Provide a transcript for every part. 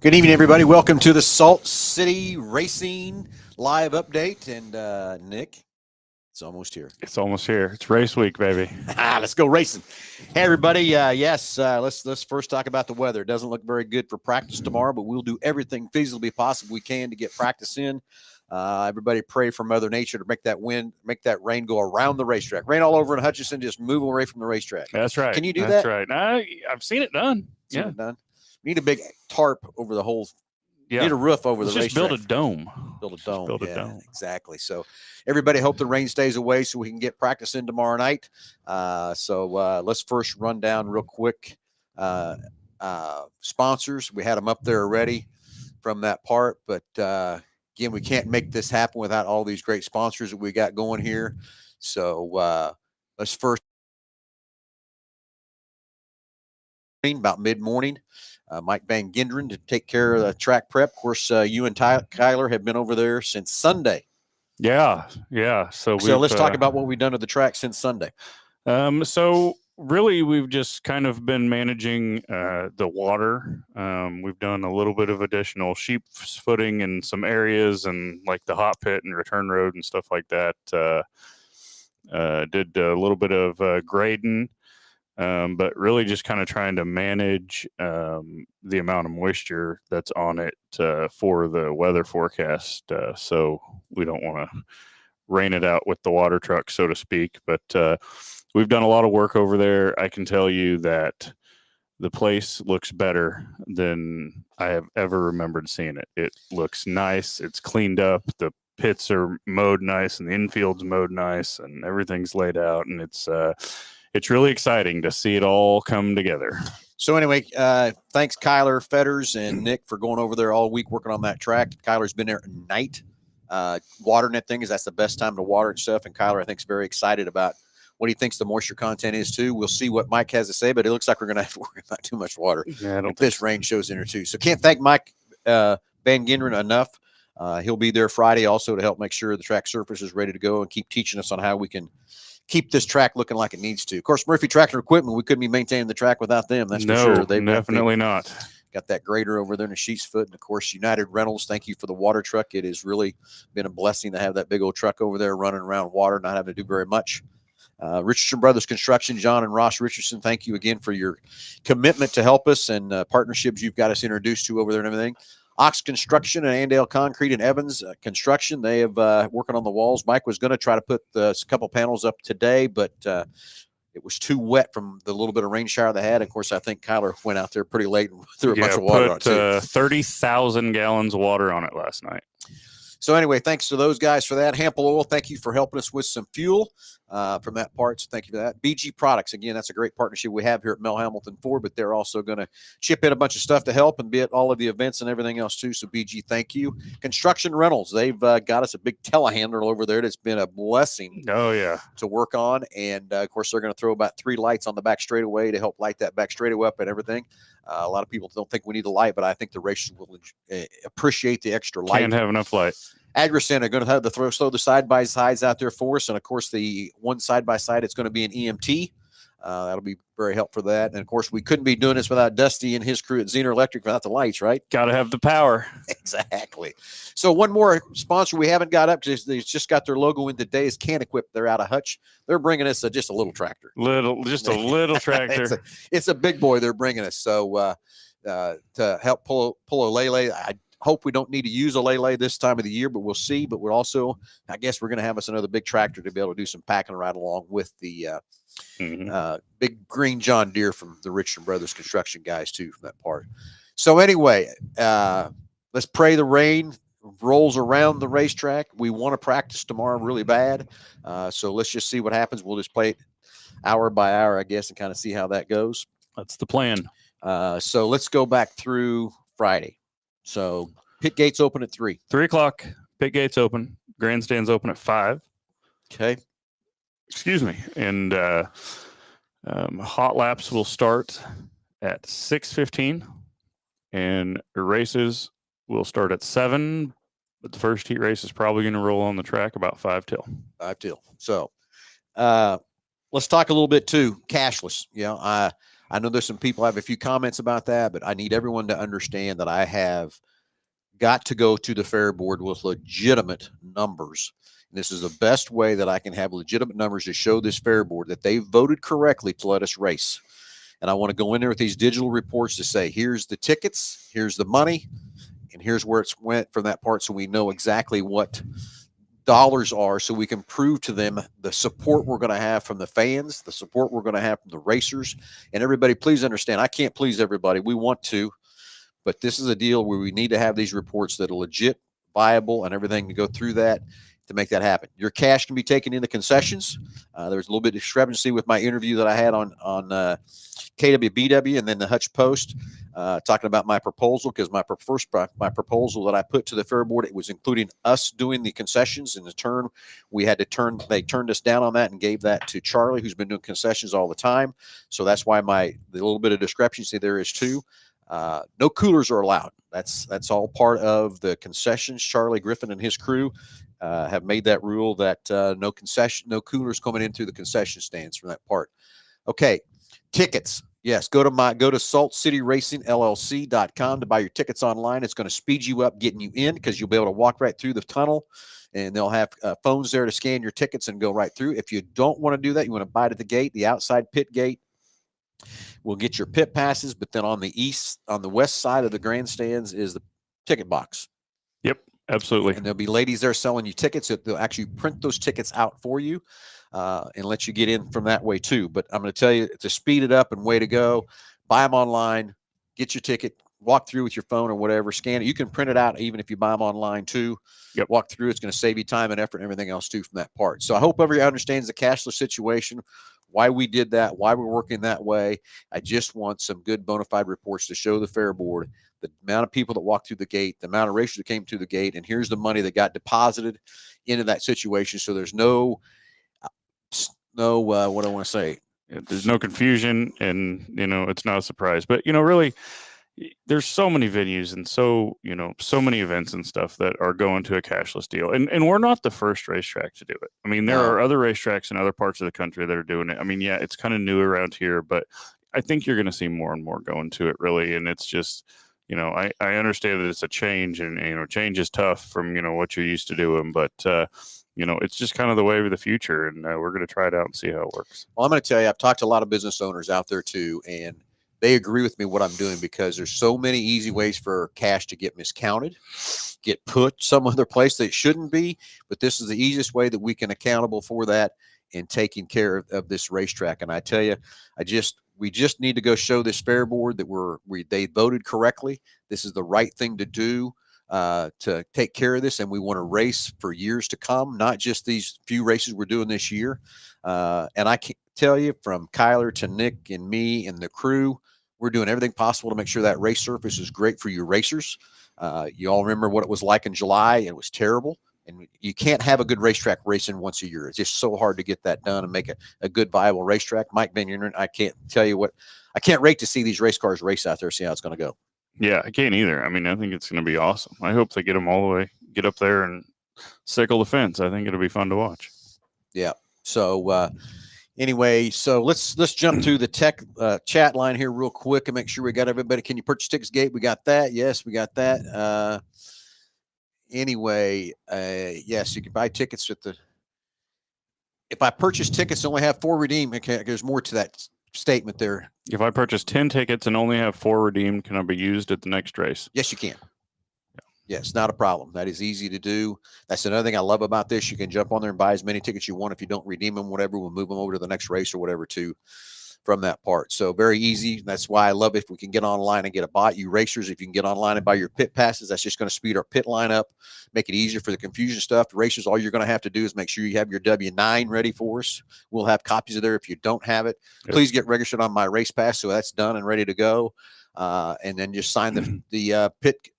Good evening, everybody. Welcome to the Salt City Racing live update. And Nick, it's almost here. It's almost here. It's race week, baby. Let's go racing. Hey, everybody. Let's first talk about the weather. It doesn't look very good for practice tomorrow, but we'll do everything feasibly possible we can to get practice in. Everybody pray for Mother Nature to make that rain go around the racetrack. Rain all over in Hutchinson, just move away from the racetrack. That's right. Can you do That's that? That's right. I've seen it done. Seen it done. We need a big tarp over the whole. Yeah. Need a roof over Let's the just racetrack. build a dome. Build a dome. Build a dome. Exactly. So everybody hope the rain stays away so we can get practice in tomorrow night. Let's first run down real quick. Sponsors, we had them up there already from that part, but again, we can't make this happen without all these great sponsors that we got going here. So let's first about mid-morning. Mike Van Gendren to take care of the track prep. Of course, you and Kyler have been over there since Sunday. Yeah. So let's talk about what we've done to the track since Sunday. So really, we've just kind of been managing the water. We've done a little bit of additional sheep footing in some areas, and like the hot pit and return road and stuff like that. Did a little bit of grading. But really just kind of trying to manage the amount of moisture that's on it for the weather forecast. So we don't want to rain it out with the water truck, so to speak. But we've done a lot of work over there. I can tell you that the place looks better than I have ever remembered seeing it. It looks nice. It's cleaned up. The pits are mowed nice, and the infield's mowed nice, and everything's laid out, and it's really exciting to see it all come together. So anyway, thanks Kyler Fetters and Nick for going over there all week working on that track. Kyler's been there at night watering that thing, because that's the best time to water and stuff. And Kyler, I think, is very excited about what he thinks the moisture content is too. We'll see what Mike has to say, but it looks like we're going to have to worry about too much water if this rain shows in there too. So can't thank Mike Van Gendren enough. He'll be there Friday also to help make sure the track surface is ready to go and keep teaching us on how we can keep this track looking like it needs to. Of course, Murphy Tractor Equipment, we couldn't be maintaining the track without them. That's for sure. They've definitely not. Got that grader over there in the sheets foot. And of course, United Rentals, thank you for the water truck. It has really been a blessing to have that big old truck over there running around water, not having to do very much. Richardson Brothers Construction, John and Ross Richardson, thank you again for your commitment to help us and partnerships you've got us introduced to over there and everything. Ox Construction and Andale Concrete and Evans Construction, they have working on the walls. Mike was going to try to put a couple panels up today, but it was too wet from the little bit of rain shower they had. Of course, I think Kyler went out there pretty late and threw a bunch of water on it too. 30,000 gallons of water on it last night. So anyway, thanks to those guys for that. Hample Oil, thank you for helping us with some fuel from that part. So thank you for that. BG Products, again, that's a great partnership we have here at Mel Hamilton Ford, but they're also going to chip in a bunch of stuff to help and be at all of the events and everything else too. So BG, thank you. Construction Rentals, they've got us a big telehandler over there that's been a blessing. Oh yeah, to work on, and of course they're going to throw about 3 lights on the back straightaway to help light that back straightaway up and everything. A lot of people don't think we need a light, but I think the racers will appreciate the extra light. Can't have enough light. Agricent are going to have to throw the side-by-sides out there for us. And, of course, the one side-by-side, it's going to be an EMT. That'll be very helpful for that. And, of course, we couldn't be doing this without Dusty and his crew at Zener Electric without the lights, right? Got to have the power. Exactly. So one more sponsor we haven't got up to, they just got their logo in today, is Can Equip. They're out of Hutch. They're bringing us just a little tractor. Just a little tractor. It's a big boy they're bringing us. So to help pull a Lele, I hope we don't need to use a Lele this time of the year, but we'll see. But we're also, I guess we're going to have us another big tractor to be able to do some packing right along with the big green John Deere from the Richardson Brothers Construction guys too, from that part. So anyway, let's pray the rain rolls around the racetrack. We want to practice tomorrow really bad. So let's just see what happens. We'll just play it hour by hour, I guess, and kind of see how that goes. That's the plan. So let's go back through Friday. So pit gates open at 3. 3 o'clock. Pit gates open. Grandstands open at 5. Okay. Excuse me. And hot laps will start at 6:15, and races will start at 7. But the first heat race is probably going to roll on the track about 5 till. 5 till. So let's talk a little bit too cashless. You know, I know there's some people have a few comments about that, but I need everyone to understand that I have got to go to the fair board with legitimate numbers. And this is the best way that I can have legitimate numbers to show this fair board that they voted correctly to let us race. And I want to go in there with these digital reports to say, here's the tickets, here's the money, and here's where it's went from that part, so we know exactly what dollars are, so we can prove to them the support we're going to have from the fans, the support we're going to have from the racers. And everybody, please understand, I can't please everybody. We want to, but this is a deal where we need to have these reports that are legit, viable, and everything to go through that to make that happen. Your cash can be taken into concessions. There's a little bit of discrepancy with my interview that I had on KWBW and then the Hutch Post, talking about my proposal, because my proposal that I put to the fair board, it was including us doing the concessions. In the turn, they turned us down on that and gave that to Charlie, who's been doing concessions all the time. So that's why the little bit of discrepancy there is too. No coolers are allowed. That's all part of the concessions. Charlie Griffin and his crew have made that rule that no coolers coming in through the concession stands from that part. Okay, tickets. Yes, go to saltcityracingllc.com to buy your tickets online. It's going to speed you up getting you in, because you'll be able to walk right through the tunnel, and they'll have phones there to scan your tickets and go right through. If you don't want to do that, you want to buy it at the gate, the outside pit gate. We'll get your pit passes, but then on the west side of the grandstands is the ticket box. Yep, absolutely. And there'll be ladies there selling you tickets. They'll actually print those tickets out for you and let you get in from that way too. But I'm going to tell you, to speed it up and way to go, buy them online, get your ticket, walk through with your phone or whatever, scan it. You can print it out even if you buy them online too. Yep. Walk through. It's going to save you time and effort and everything else too from that part. So I hope everybody understands the cashless situation, why we did that, why we're working that way. I just want some good bona fide reports to show the fair board the amount of people that walked through the gate, the amount of racers that came through the gate, and here's the money that got deposited into that situation. So there's no what do I want to say? There's no confusion, and it's not a surprise. But really, there's so many venues and so many events and stuff that are going to a cashless deal, and we're not the first racetrack to do it. I mean, there are other racetracks in other parts of the country that are doing it. I mean, yeah, it's kind of new around here, but I think you're going to see more and more going to it, really. And it's just, I understand that it's a change, and change is tough from what you're used to doing, but it's just kind of the way of the future, and we're going to try it out and see how it works. Well, I'm going to tell you, I've talked to a lot of business owners out there too, and they agree with me what I'm doing, because there's so many easy ways for cash to get miscounted, get put some other place that it shouldn't be. But this is the easiest way that we can accountable for that and taking care of this racetrack. And I tell you, we just need to go show this fair board that they voted correctly. This is the right thing to do to take care of this, and we want to race for years to come, not just these few races we're doing this year. And I can tell you, from Kyler to Nick and me and the crew, we're doing everything possible to make sure that race surface is great for your racers. You all remember what it was like in July. It was terrible. And you can't have a good racetrack racing once a year. It's just so hard to get that done and make a good, viable racetrack. Mike Benyon, I can't tell you I can't wait to see these race cars race out there, see how it's going to go. Yeah, I can't either. I mean, I think it's going to be awesome. I hope they get them all the way, get up there and sickle the fence. I think it'll be fun to watch. Yeah. So anyway, so let's jump to the tech chat line here real quick and make sure we got everybody. Can you purchase tickets gate? We got that. Yes, we got that. Anyway, yes, you can buy tickets if I purchase tickets and only have 4 redeemed, there's more to that statement there. If I purchase 10 tickets and only have 4 redeemed, can I be used at the next race? Yes, you can. Yeah. Yes, not a problem. That is easy to do. That's another thing I love about this. You can jump on there and buy as many tickets you want. If you don't redeem them, whatever, we'll move them over to the next race or whatever too from that part. So very easy. That's why I love it. If we can get online and get a bot, you racers, if you can get online and buy your pit passes, that's just going to speed our pit line up, make it easier for the confusion stuff. The racers, all you're going to have to do is make sure you have your W-9 ready for us. We'll have copies of there. If you don't have it, please get registered on my race pass. So that's done and ready to go. And then just sign the pit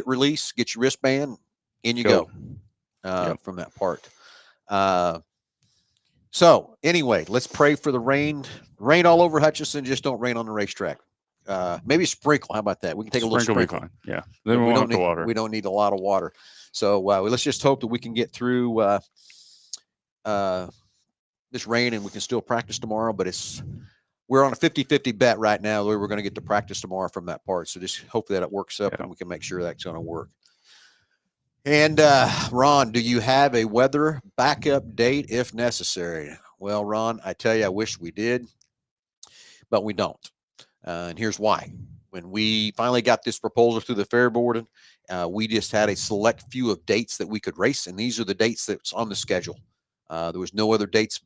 release, get your wristband, in you go from that part. So anyway, let's pray for the rain all over Hutchinson. Just don't rain on the racetrack. Maybe sprinkle. How about that? We can take a little sprinkle. Fine. Yeah. Then we don't need water. We don't need a lot of water. So let's just hope that we can get through this rain and we can still practice tomorrow. But we're on a 50-50 bet right now. We're going to get to practice tomorrow from that part. So just hopefully that it works up and we can make sure that's going to work. And Ron, do you have a weather backup date if necessary? Well, Ron, I tell you, I wish we did, but we don't. And here's why. When we finally got this proposal through the fair board, we just had a select few of dates that we could race, and these are the dates that's on the schedule. There was no other dates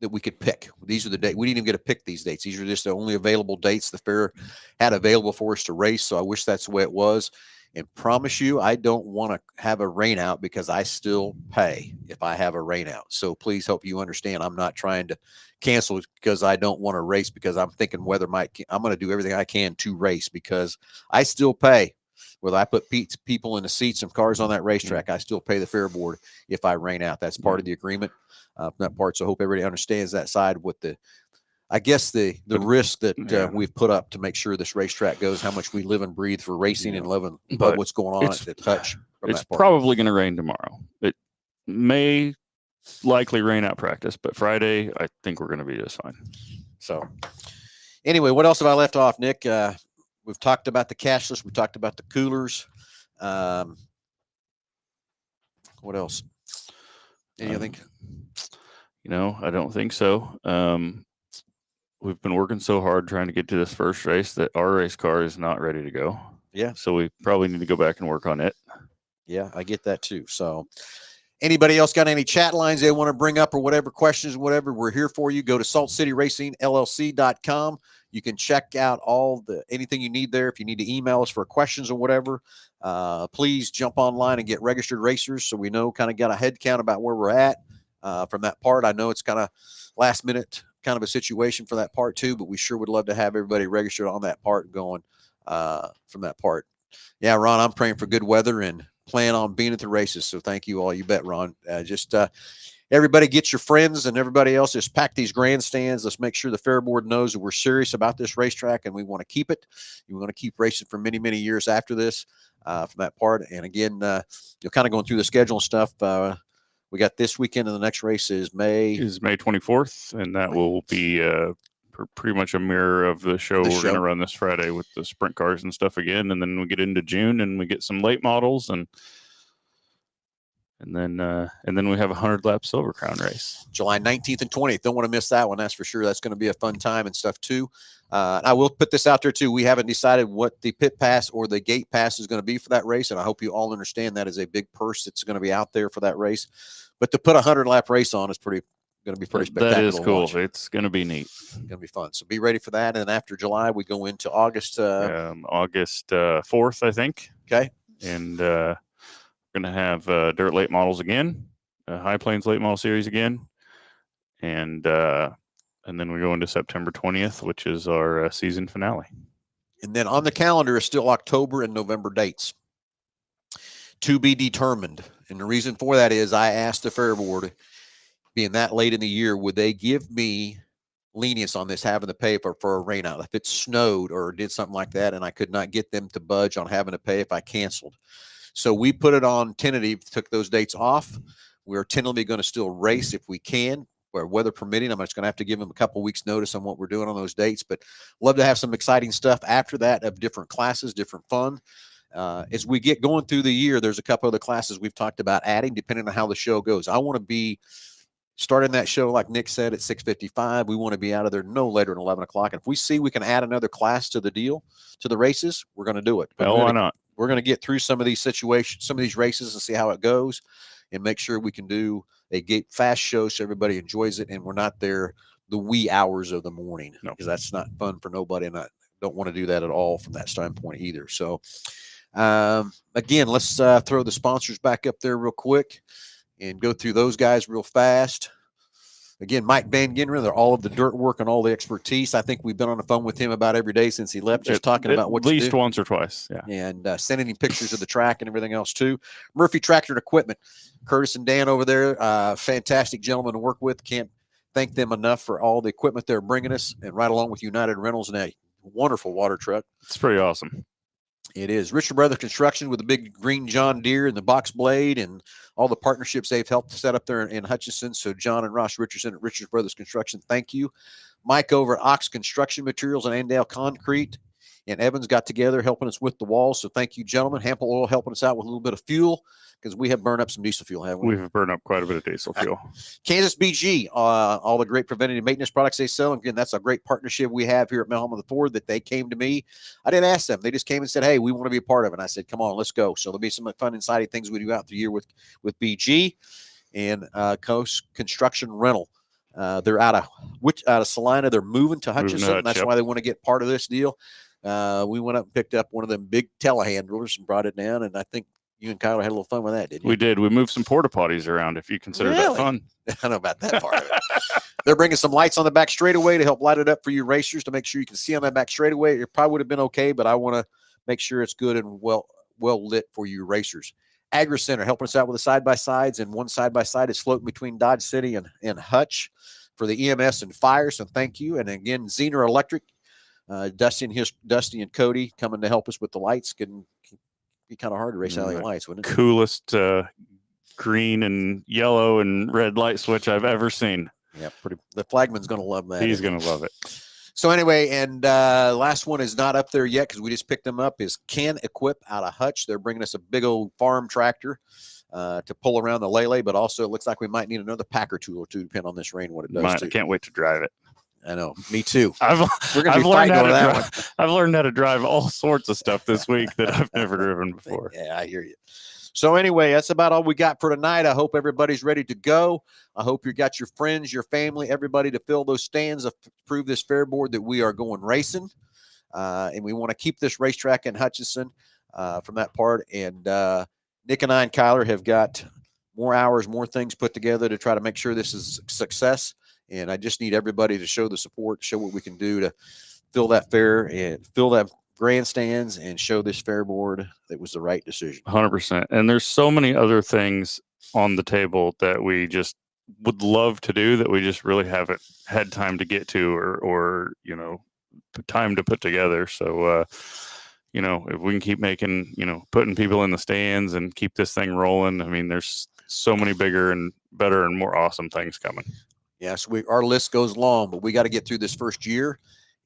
that we could pick. These are the dates. We didn't even get to pick these dates. These are just the only available dates the fair had available for us to race, so I wish that's the way it was. And promise you, I don't want to have a rain out because I still pay if I have a rain out. So please hope you understand. I'm not trying to cancel because I don't want to race because I'm thinking weather might. I'm going to do everything I can to race because I still pay. Whether I put people in the seats and cars on that racetrack, I still pay the fair board if I rain out. That's part of the agreement. That part. So I hope everybody understands that side with the. I guess the risk that we've put up to make sure this racetrack goes, how much we live and breathe for racing and living, but what's going on at the touch. It's probably going to rain tomorrow. It may likely rain out practice, but Friday, I think we're going to be just fine. So anyway, what else have I left off, Nick? We've talked about the cashless. We talked about the coolers. What else? Anything? I don't think so. We've been working so hard trying to get to this first race that our race car is not ready to go. Yeah. So we probably need to go back and work on it. Yeah, I get that too. So anybody else got any chat lines they want to bring up or whatever, questions, whatever, we're here for you. Go to saltcityracingllc.com. You can check out anything you need there. If you need to email us for questions or whatever, please jump online and get registered racers so we know, kind of got a head count about where we're at from that part. I know it's kind of last minute kind of a situation for that part too, but we sure would love to have everybody registered on that part going from that part. Yeah, Ron, I'm praying for good weather and plan on being at the races. So thank you all. You bet, Ron. Everybody get your friends and everybody else. Just pack these grandstands. Let's make sure the fair board knows that we're serious about this racetrack and we want to keep it. We want to keep racing for many, many years after this from that part. And again, you're kind of going through the schedule and stuff. We got this weekend, and the next race is May 24th, and that will be pretty much a mirror of the show we're going to run this Friday with the sprint cars and stuff again. And then we get into June, and we get some late models, and then we have a 100-lap Silver Crown race, July 19th and 20th. Don't want to miss that one. That's for sure. That's going to be a fun time and stuff too. I will put this out there too. We haven't decided what the pit pass or the gate pass is going to be for that race, and I hope you all understand that is a big purse that's going to be out there for that race. But to put a 100-lap race on is going to be pretty spectacular. That is cool. It's going to be neat. It's going to be fun. So be ready for that. And after July, we go into August. August 4th, I think. Okay. And we're going to have dirt late models again, High Plains late model series again, and then we go into September 20th, which is our season finale. And then on the calendar is still October and November dates to be determined. And the reason for that is I asked the fair board, being that late in the year, would they give me lenience on this, having to pay for a rain out if it snowed or did something like that, and I could not get them to budge on having to pay if I canceled. So we put it on tentative, took those dates off. We're tentatively going to still race if we can, where weather permitting. I'm just going to have to give them a couple weeks notice on what we're doing on those dates, but love to have some exciting stuff after that of different classes, different fun. As we get going through the year, there's a couple other classes we've talked about adding depending on how the show goes. I want to be starting that show, like Nick said, at 6:55. We want to be out of there no later than 11 o'clock. And if we see we can add another class to the deal, to the races, we're going to do it. Well, why not? We're going to get through some of these situations, some of these races, and see how it goes, and make sure we can do a fast show so everybody enjoys it, and we're not there the wee hours of the morning, because that's not fun for nobody, and I don't want to do that at all from that standpoint either. So, again, let's throw the sponsors back up there real quick and go through those guys real fast. Again, Mike Van Ginren, they're all of the dirt work and all the expertise. I think we've been on the phone with him about every day since he left, just talking about what at least once or twice. Yeah. And sending him pictures of the track and everything else too. Murphy Tractor and Equipment, Curtis and Dan over there, fantastic gentlemen to work with. Can't thank them enough for all the equipment they're bringing us, and right along with United Rentals and a wonderful water truck. It's pretty awesome. It is. Richard Brothers Construction with the big green John Deere and the box blade and all the partnerships they've helped set up there in Hutchinson. So John and Ross Richardson at Richard Brothers Construction, thank you. Mike over at Ox Construction Materials and Andale Concrete and Evans got together helping us with the walls. So thank you, gentlemen. Hample Oil helping us out with a little bit of fuel because we have burned up some diesel fuel, haven't we? We've burned up quite a bit of diesel fuel. Kansas BG, all the great preventative maintenance products they sell. Again, that's a great partnership we have here at Melham of the Ford that they came to me. I didn't ask them. They just came and said, hey, we want to be a part of it. And I said, come on, let's go. So there'll be some fun, exciting things we do out the year with BG and Coast Construction Rental. They're out of Salina. They're moving to Hutchinson. And that's why they want to get part of this deal. We went up and picked up one of them big telehandlers and brought it down. And I think you and Kyler had a little fun with that, didn't you? We did. We moved some porta potties around, if you consider that fun. I don't know about that part of it. They're bringing some lights on the back straightaway to help light it up for you racers to make sure you can see on that back straightaway. It probably would have been okay, but I want to make sure it's good and well lit for you racers. Agri Center helping us out with the side-by-sides, and one side-by-side is floating between Dodge City and Hutch for the EMS and fire, so thank you. And again, Zener Electric, Dusty and Cody coming to help us with the lights. Can be kind of hard to race out the lights, wouldn't it? Coolest green and yellow and red light switch I've ever seen. Yeah, pretty. The flagman's going to love that. He's going to love it. So anyway, and last one is not up there yet because we just picked them up, is Can Equip out of Hutch. They're bringing us a big old farm tractor to pull around the Lele, but also it looks like we might need another packer tool or two, depending on this rain, what it does. I can't wait to drive it. I know, me too. I've learned how to drive all sorts of stuff this week that I've never driven before. Yeah, I hear you. So anyway, that's about all we got for tonight. I hope everybody's ready to go. I hope you got your friends, your family, everybody to fill those stands to prove this fair board that we are going racing. And we want to keep this racetrack in Hutchinson from that part. And Nick and I and Kyler have got more hours, more things put together to try to make sure this is a success. And I just need everybody to show the support, show what we can do to fill that fair and fill that grandstands and show this fair board that was the right decision. 100%. And there's so many other things on the table that we just would love to do that we just really haven't had time to get to or time to put together. So, if we can keep making, putting people in the stands and keep this thing rolling, I mean, there's so many bigger and better and more awesome things coming. Yes, our list goes long, but we got to get through this first year.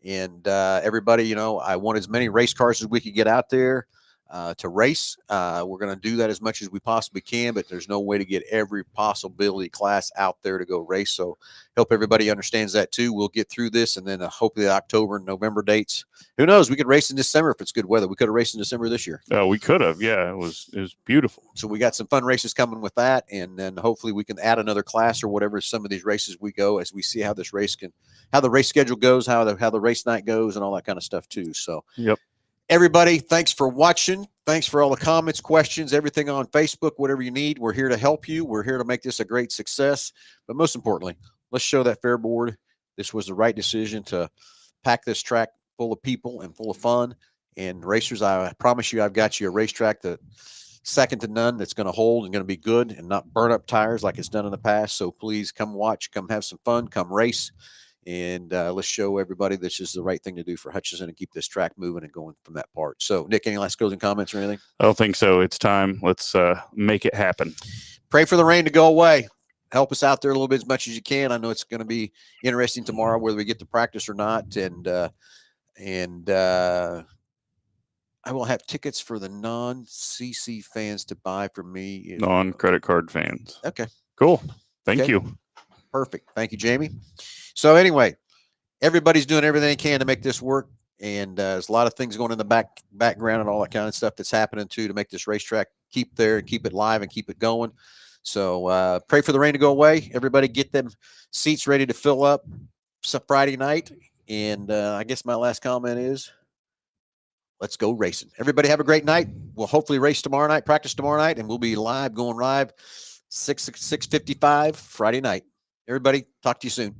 And everybody, I want as many race cars as we could get out there to race. We're going to do that as much as we possibly can, but there's no way to get every possibility class out there to go race. So hope everybody understands that too. We'll get through this, and then hopefully the October and November dates. Who knows? We could race in December if it's good weather. We could have raced in December this year. We could have. Yeah, it was beautiful. So we got some fun races coming with that, and then hopefully we can add another class or whatever some of these races we go as we see how the race schedule goes, how the race night goes, and all that kind of stuff too. So yep. Everybody, thanks for watching. Thanks for all the comments, questions, everything on Facebook, whatever you need. We're here to help you. We're here to make this a great success. But most importantly, let's show that fair board this was the right decision to pack this track full of people and full of fun. And racers, I promise you, I've got you a racetrack that second to none that's going to hold and going to be good and not burn up tires like it's done in the past. So please come watch, come have some fun, come race. And let's show everybody this is the right thing to do for Hutchinson and keep this track moving and going from that part. So, Nick, any last closing comments or anything? I don't think so. It's time. Let's make it happen. Pray for the rain to go away. Help us out there a little bit as much as you can. I know it's going to be interesting tomorrow whether we get to practice or not. And I will have tickets for the non-CC fans to buy for me. Non-credit card fans. Okay. Cool. Thank you. Perfect. Thank you, Jamie. So anyway, everybody's doing everything they can to make this work. And there's a lot of things going in the background and all that kind of stuff that's happening too to make this racetrack keep there and keep it live and keep it going. So pray for the rain to go away. Everybody get them seats ready to fill up Friday night. And I guess my last comment is let's go racing. Everybody have a great night. We'll hopefully race tomorrow night, practice tomorrow night, and we'll be going live 6:55 Friday night. Everybody, talk to you soon.